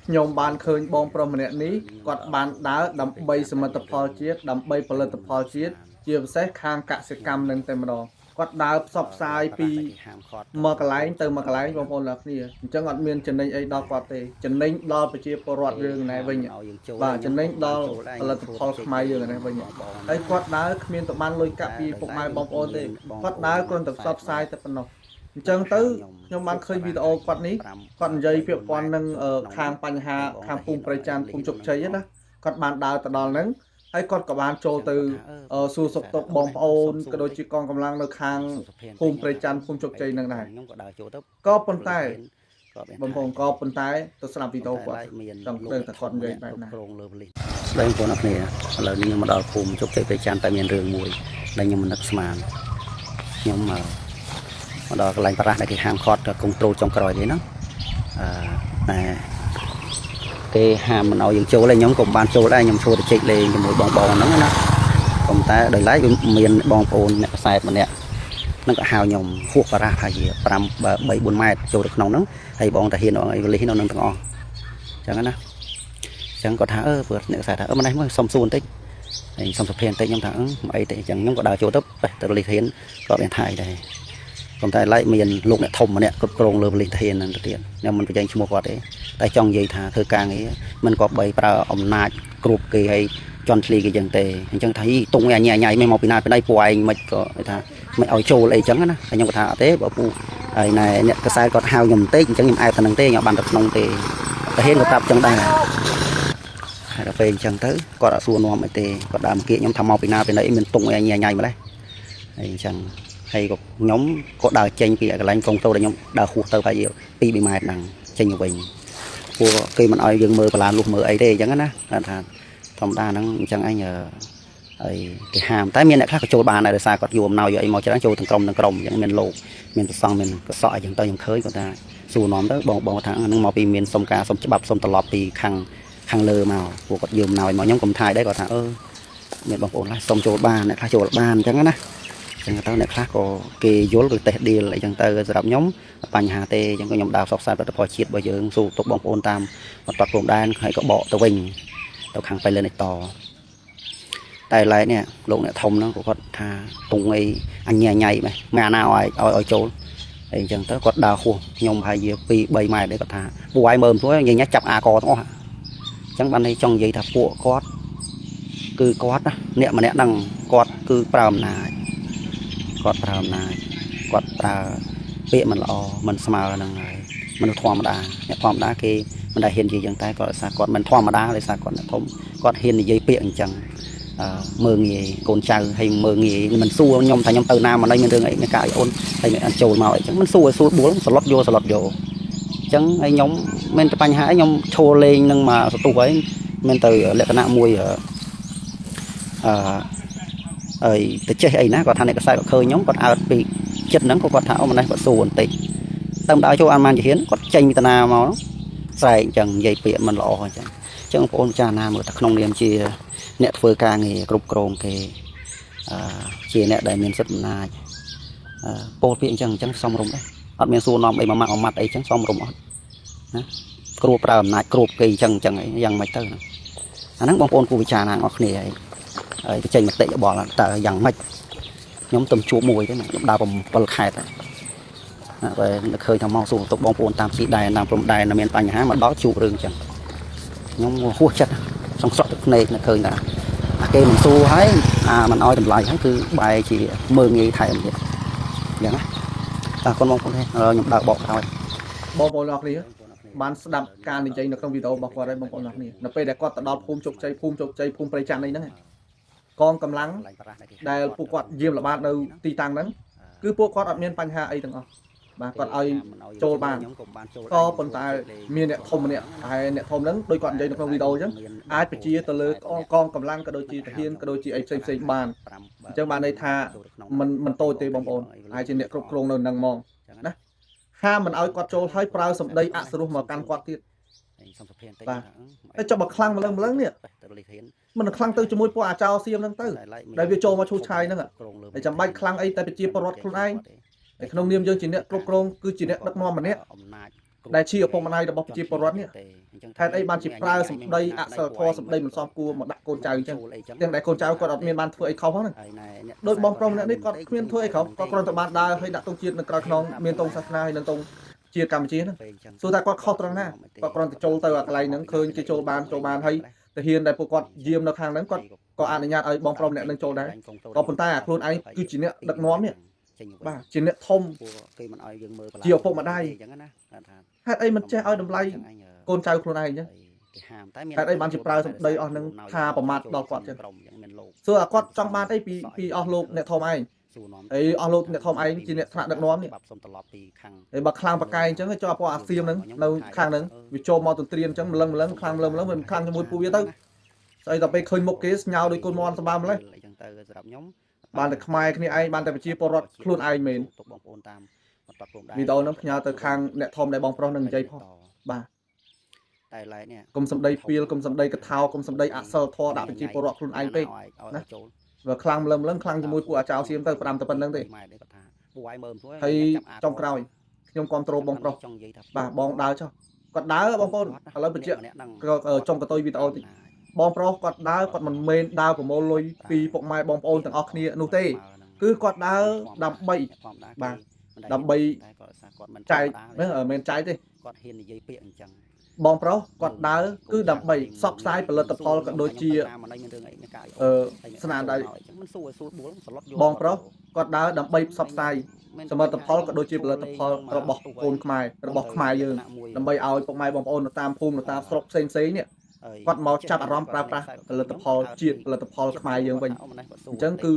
nhom ban khơi bom prom nè ní quạt ban đá đầm bay sầm tập phò chiết đầm bayផលិតផលជាតិជាពិសេសខាងកសិកម្មនឹងតែម្ដងគាត់ដើរផ្សព្វផ្សាយពីមកកន្លែងទៅមកកន្លែងបងប្អូនទាំងគ្នាអញ្ចឹងអត់មានចំណេញអីដល់គាត់ទេចំណេញដល់ប្រជាពលរដ្ឋយើងណែវិញបាទចំណេញដល់ផលិតផលខ្មែរយើងណែវិញហើយគាត់ដើរគ្មានទៅបានលុយកាក់ពីពុកម៉ែបងប្អូនទេគាត់ដើរគ្រាន់តែផ្សព្វផ្សាយតែប៉ុណ្ណោះអញ្ចឹងទៅខ្ញុំបានឃើញវីដេអូគាត់នេះគាត់និយាយពាក្យព័ន្ធនឹងខាងបញ្ហាខាងភូមិប្រច័នភូមិជោគជ័យណាគាត់បានដើរទៅដល់ហ្នឹងហើយគាត់ក៏បានចូលទៅសួរសុខទុក្ខបងប្អូនក៏ដូចជាកងកម្លាំងនៅខាងភូមិប្រច័នភូមិជោគជ័យនឹងដែរខ្ញុំក៏ដើរចូលទៅក៏ប៉ុន្តែបងប្អូនក៏ប៉ុន្តែទៅស្ដាប់វីដេអូគាត់ចង់ដឹងថាគាត់និយាយបែបណាក្រងលើបលិសស្ដីបងប្អូនអរគ្នាឥឡូវនេះខ្ញុំមកដល់ភូមិជោគជ័យប្រច័នតែមានរឿងមួយដែលខ្ញុំមិននឹកស្មានខ្ញុំមកដល់កន្លែងបារះដែលគេហាមឃាត់គង់ត្រូលចុងក្រោយទេណាតែគេហាមមិនឲ្យយើងចូលទេខ្ញុំក៏មិនបានចូលដែរខ្ញុំឈួរទៅជិះលេងជាមួយបងហ្នឹងណាប៉ុន្តែដោយឡែកមានបងប្អូនអ្នកខ្សែម្នាក់នឹងក៏ហៅខ្ញុំហួសបារះថាជា5 3 4ម៉ែត្រចូលទៅក្នុងហ្នឹងហើយបងតាហ៊ានអីវលិសនៅនឹងទាំងអស់អញ្ចឹងណាអញ្ចឹងគាត់ថាព្រោះអ្នកខ្សែថាម្នេះមកសុំសួរបន្តិចហើយសុំសុភ័ណ្ឌបន្តិចខ្ញុំថាអីទេអញ្ចឹងខ្ញុំក៏ដើរចូលទៅលិសហ៊ានក៏មានថាអីដែរប៉ុន្តែឡែកមានលោកអ្នកធំម្នាក់គ្រប់គ្រងលើបលិសធានហ្នឹងទៅទៀតខ្ញុំមិនបញ្ចេញឈ្មោះគាត់ទេតែចង់និយាយថាធ្វើការងារមិនក៏បីប្រើអំណាចគ្រប់គេឲ្យជន់ឈ្លីគេចឹងទេអញ្ចឹងថាទុងញ៉ៃញ៉ៃមិនមកពីណាពីណៃពួកឯងមិនក៏ថាមិនឲ្យចូលអីចឹងណាខ្ញុំក៏ថាអត់ទេបើពូហើយណែអ្នកកសែគាត់ហៅខ្ញុំបន្តិចអញ្ចឹងខ្ញុំអែបទៅនឹងទេខ្ញុំបានទៅក្នុងទេតែហ៊ានក៏ប្រាប់ចឹងដែរហើយដល់ពេលអញ្ចឹងទៅគាត់អត់សួរនាំអីទេគាត់ដើរមកគៀកខ្ញុំថាមកពីណាពីណៃមានទុងញ៉ៃញ៉ៃម្លេះហើយអញ្ចឹងហើយក៏ខ្ញុំក៏ដើរចេញពីកន្លែងកងតូដែលខ្ញុំដើរហួសទៅប្រហែលជា2 ម៉ែត្រហ្នឹងចេញទៅវិញពួកគេមិនឲ្យយើងមើលបលានលុះមើលអីទេអញ្ចឹងណាថាធម្មតាហ្នឹងអញ្ចឹងឯងហើយគេហាមតែមានអ្នកខ្លះក៏ចូលបានដែរដោយសារគាត់យកអំណោយយកអីមកច្រើនចូលទាំងក្រុមអញ្ចឹងមានលោកមានប្រសង់មានកសក់អីចឹងទៅខ្ញុំឃើញគាត់ថាសួរនាំទៅបងថាហ្នឹងមកពីមានសុំការសុំច្បាប់សុំត្រឡប់ពីខាងលើមកពួកគាត់យកអំណោយមកខ្ញុំក៏មិនថាដែរគាត់ថាមានបងប្អូនខ្លះសុំចូលបានអ្នកខ្លះចូលបានអញ្ចឹងណាចឹងទៅអ្នកខ្លះក៏គេយល់ឬតេះឌីលអីចឹងទៅសម្រាប់ខ្ញុំបញ្ហាទេចឹងក៏ខ្ញុំដើរផ្សព្វផ្សាយផលិតផលជាតិរបស់យើងសួរទុកបងប្អូនតាមបន្តព្រំដែនហើយក៏បកទៅវិញទៅខាងបៃលិននេះតតែឡែកនេះលោកអ្នកធំហ្នឹងគាត់ថាទុងអីអញញ៉ៃមិនអាណាឲ្យចូលអីចឹងទៅគាត់ដើរហួសខ្ញុំប្រហែលជា2 3 ម៉ែត្រទេគាត់ថាពួកឯងមើលមិនស្រួលញ៉ៃចាប់អាកទាំងអស់ចឹងបាននេះចង់និយាយថាពួកគាត់គឺគាត់ណាអ្នកម្នាក់ហ្នឹងគាត់គឺប្រើអំណាចគាត់ប្រើអំណាចគាត់ប្រើពាក្យមិនល្អមិនស្មើនឹងហើយមនុស្សធម្មតាអ្នកធម្មតាគេមិនដែលហ៊ាននិយាយយ៉ាងតែគាត់ដោយសារគាត់មិនធម្មតាដោយសារគាត់អ្នកធំគាត់ហ៊ាននិយាយពាក្យអញ្ចឹងមើងងាយកូនចៅហើយមើងងាយមិនសួរខ្ញុំថាខ្ញុំទៅណាមកនេះមានរឿងអីមានការអីអូនហើយមិនអាចចូលមកអីចឹងមិនសួរបួលសឡុតយកអញ្ចឹងហើយខ្ញុំមានតែបញ្ហាអីខ្ញុំឈរលេងនឹងមកសន្ទុះហើយមានទៅលក្ខណៈមួយហើយទៅចេះអីណាគាត់ថាអ្នកកសែតគាត់ឃើញខ្ញុំគាត់អើតពីចិត្តហ្នឹងគាត់ថាម្នេះគាត់សួរបន្តិចតែម្ដងចូលអានបានជាហ៊ានគាត់ចេញពីតាណាមកស្រែកអញ្ចឹងនិយាយពាក្យមិនល្អអញ្ចឹងបងប្អូនចាស់ណាមើលតែក្នុងនាមជាអ្នកធ្វើការងារគ្រប់គ្រងគេជាអ្នកដែលមានសិទ្ធិអំណាចពោលពាក្យអញ្ចឹងសមរម្យដែរអត់មានសួរនាំអីមួយម៉ាត់អីអញ្ចឹងសមរម្យអត់ណាគ្រូប្រើអំណាចគ្រប់គេអញ្ចឹងអីយ៉ាងម៉េចទៅអាហ្នឹងបងប្អូនគូវិចារណាអស់គ្នាហើយបញ្ចេញមតិយោបល់តើយ៉ាងម៉េចខ្ញុំទៅជួបមួយទេណាខ្ញុំដើរ7 ខែតែបើឃើញថាមកសួរទៅបងប្អូនតាមទីដែរតាមព្រំដែនមានបញ្ហាមកដល់ជួបរឿងអញ្ចឹងខ្ញុំហួសចិត្តសង្សក់ទឹកភ្នែកឃើញថាគេមិនសួរហើយមិនអោយតម្លៃហើយគឺបែរជាមើងងាយថែមទៀតអញ្ចឹងណាតើកូនបងប្អូនខ្ញុំដើរបកក្រោយបងប្អូនអរគ្នាបានស្ដាប់ការនិយាយនៅក្នុងវីដេអូរបស់គាត់ហើយបងប្អូនអរគ្នានៅពេលដែលគាត់ទៅដល់ភូមិជោគជ័យភូមិប្រៃច័ន្ទអីហ្នឹងកងកម្លាំងដែលពួកគាត់យាមល្បាតនៅទីតាំងហ្នឹងគឺពួកគាត់អត់មានបញ្ហាអីទាំងអស់បាទគាត់ឲ្យចូលបានក៏ប៉ុន្តែមានអ្នកធំម្នាក់ហើយអ្នកធំហ្នឹងដោយគាត់និយាយនៅក្នុងវីដេអូអញ្ចឹងអាចបញ្ជាទៅលើកងកម្លាំងក៏ដូចជាទាហានក៏ដូចជាអីផ្សេងបានអញ្ចឹងបានន័យថាមិនតូចទេបងប្អូនហើយជាអ្នកគ្រប់គ្រងនៅនឹងហ្មងណាហាមមិនឲ្យគាត់ចូលហើយប្រើសម្ដីអសរោះមកកាន់គាត់ទៀតបាទតែចុះបើខ្លាំងម្លឹងនេះមិនខ្លាំងទៅជាមួយពួកអាចោសៀមហ្នឹងទៅដែលវាចូលមកឈូសឆាយហ្នឹងតែចាំបាច់ខ្លាំងអីតែប្រជាពលរដ្ឋខ្លួនឯងតែក្នុងនាមយើងជាអ្នកគ្រប់គ្រងគឺជាអ្នកដឹកនាំម្នាក់ ដែលជាឪពុកម្ដាយរបស់ប្រជាពលរដ្ឋនេះហេតុអីបានជាប្រើសម្ដីអសិលធម៌សម្ដីមិនសមគួរមកដាក់កូនចៅអញ្ចឹងទាំងដែលកូនចៅគាត់អត់មានបានធ្វើអីខុសហ្នឹងដោយបងប្រុសម្នាក់នេះគាត់គ្មានធ្វើអីខុសគាត់គ្រាន់តែបានដើរឲ្យដាក់ទង់ជាតិនៅក្រៅខ្នងមានទង់សាសនាហើយនឹងទង់ជាតិកម្ពុជាហ្នឹងសួរថាគាត់ខុសត្រង់ណាគាត់គ្រាន់តែចូលទៅអាកន្លែងហ្នឹងឃើញគេចូលបានហើយតែហ៊ានដែលពួកគាត់យាមនៅខាងហ្នឹងគាត់ក៏អនុញ្ញាតឲ្យបងប្រុសម្នាក់នឹងចូលដែរក៏ប៉ុន្តែអាខ្លួនឯងគឺជាអ្នកដឹកនាំនេះបាទជាអ្នកធំគេមិនឲ្យយើងមើលជាឪពុកម្ដាយអញ្ចឹងណាហេតុអីមិនចេះឲ្យតម្លៃកូនចៅខ្លួនឯងអញ្ចឹងហេតុអីបានជាប្រើសម្ដីអស់ហ្នឹងថាប្រមាថដល់គាត់អញ្ចឹងសួរគាត់ចង់បានអីពីអស់លោកអ្នកធំឯងហើយអស់លោកអ្នកធំឯងជាអ្នកថ្នាក់ដឹកនាំនេះហើយបើខ្លាំងបកាយអញ្ចឹងចូលពួកអាសៀមហ្នឹងនៅខាងហ្នឹងវាចូលមកទន្ទ្រានអញ្ចឹងម្លឹងខ្លាំងវាខ្លាំងជាមួយពួកវាទៅស្អីដល់ពេលឃើញមុខគេស្ញៅដោយកូនមន់សម្បើម្លេះអញ្ចឹងទៅសម្រាប់ខ្ញុំបានតែខ្មែរគ្នាឯងបានតែប្រជាពលរដ្ឋខ្លួនឯងមែនបងប្អូនតាមវីដេអូហ្នឹងផ្ញើទៅខាងអ្នកធំដែលបងប្រុសនឹងនិយាយផងបាទតែឡែកនេះកុំសម្ដីពីលកុំសម្ដីកថាកុំសម្ដីអសិលធម៌ដាក់ប្រជាពលរដ្ឋខ្លួនឯងពេកណាវាខ្លាំងម្លឹងខ្លាំងជាមួយពួកអាចោសៀមទៅផ្ដាំតែប៉ុណ្្នឹងទេហើយចុងក្រោយខ្ញុំគ្រប់គ្រងបងប្រុសបាទបងដើរចុះគាត់ដើរបងប្អូនឥឡូវបញ្ជាក់ចុងកតុយវីដេអូតិចបងប្រុសគាត់ដើរគាត់មិនមែនដើរប្រមូលលុយពីពុកម៉ែបងប្អូនទាំងអស់គ្នានោះទេគឺគាត់ដើរដើម្បីបាទដើម្បីចែកមិនមែនចែកទេគាត់ហ៊ាននិយាយពាក្យអញ្ចឹងបងប្រុសគាត់ដើរគឺដើម្បីផ្សព្វផ្សាយផលិតផលក៏ដូចជាស្នាដៃបងប្រុសគាត់ដើរដើម្បីផ្សព្វផ្សាយសមិទ្ធផលក៏ដូចជាផលិតផលរបស់កូនខ្មែររបស់ខ្មែរយើងដើម្បីឲ្យពុកម៉ែបងប្អូននៅតាមភូមិនៅតាមស្រុកផ្សេងនេះគាត់មកចាប់អារម្មណ៍ប្រើប្រាស់ផលិតផលជាតិផលិតផលខ្មែរយើងវិញអញ្ចឹងគឺ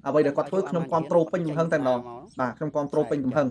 អ្វីដែលគាត់ធ្វើខ្ញុំគ្រប់គ្រងពេញទំហឹងតែម្ដងបាទខ្ញុំគ្រប់គ្រងពេញទំហឹង